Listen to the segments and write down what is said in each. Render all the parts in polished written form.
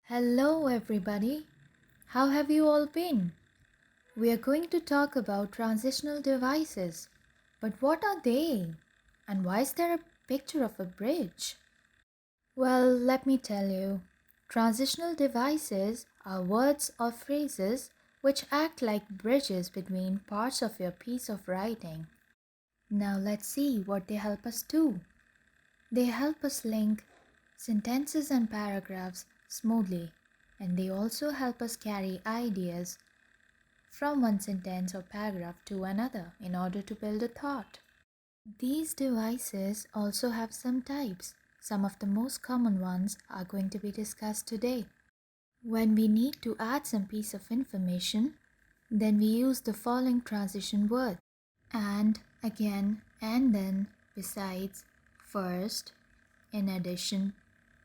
Hello, everybody. How have you all been? We are going to talk about transitional devices. But what are they? And why is there a picture of a bridge? Well, let me tell you. Transitional devices are words or phrases which act like bridges between parts of your piece of writing. Now let's see what they help us do. They help us link sentences and paragraphs smoothly, and they also help us carry ideas from one sentence or paragraph to another in order to build a thought. These devices also have some types. Some of the most common ones are going to be discussed today. When we need to add some piece of information, then we use the following transition words: and, again, and then, besides, first, in addition,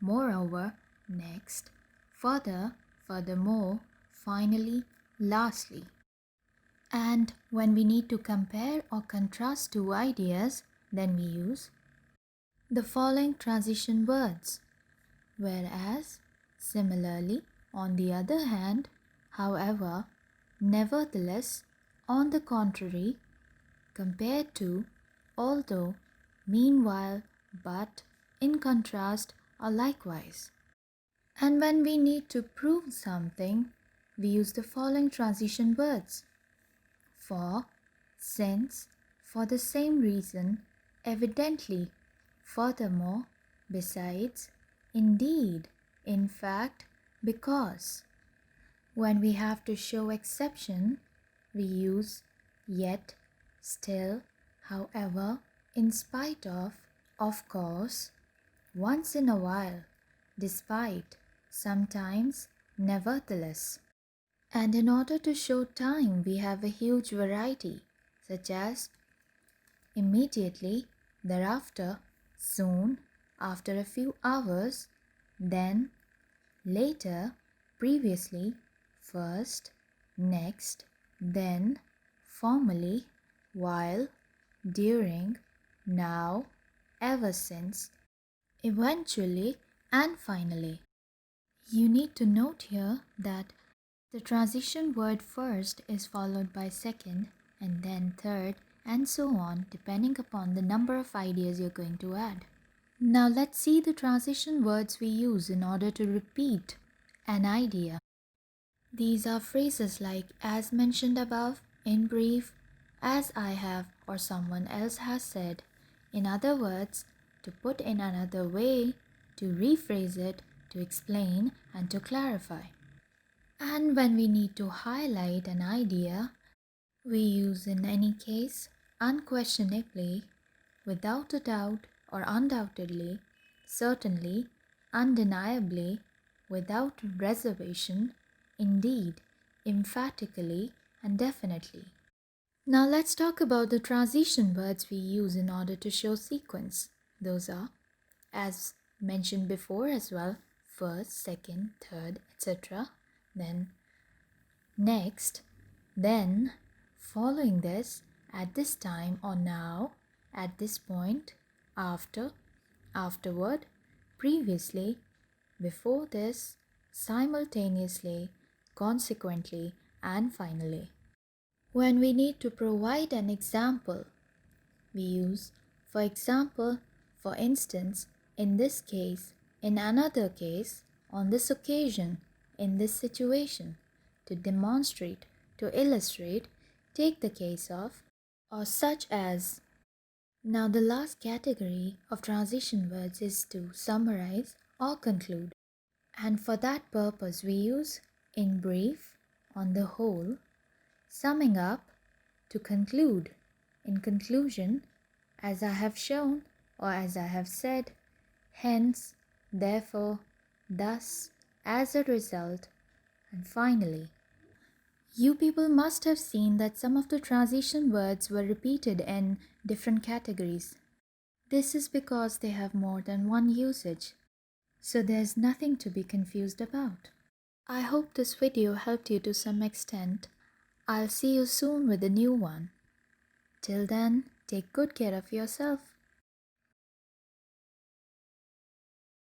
moreover, next, further, furthermore, finally, lastly. And when we need to compare or contrast two ideas, then we use the following transition words: whereas, similarly, on the other hand, however, nevertheless, on the contrary, compared to, although, meanwhile, but, in contrast, or likewise. And when we need to prove something, we use the following transition words: for, since, for the same reason, evidently, furthermore, besides, indeed, in fact, because. When we have to show exception, we use yet, still, however, in spite of course, once in a while, despite, sometimes, nevertheless. And in order to show time, we have a huge variety, such as immediately, thereafter, soon, after a few hours, then, later, previously, first, next, then, formerly, while, during, now, ever since, eventually, and finally. You need to note here that the transition word first is followed by second and then third and so on, depending upon the number of ideas you're going to add. Now let's see the transition words we use in order to repeat an idea. These are phrases like as mentioned above, in brief, as I have or someone else has said. In other words, to put in another way, to rephrase it, to explain, and to clarify. And when we need to highlight an idea, we use in any case, unquestionably, without a doubt or undoubtedly, certainly, undeniably, without reservation, indeed, emphatically, and definitely. Now let's talk about the transition words we use in order to show sequence. Those are, as mentioned before as well, first, second, third, etc. Then next, then, following this, at this time or now, at this point, after, afterward, previously, before this, simultaneously, consequently, and finally. When we need to provide an example, we use for example, for instance, in this case, in another case, on this occasion, in this situation, to demonstrate, to illustrate, take the case of, or such as. Now the last category of transition words is to summarize or conclude. And for that purpose we use in brief, on the whole, summing up, to conclude, in conclusion, as I have shown or as I have said, hence, therefore, thus, as a result, and finally. You people must have seen that some of the transition words were repeated in different categories. This is because they have more than one usage, so there's nothing to be confused about. I hope this video helped you to some extent. I'll see you soon with a new one. Till then, take good care of yourself.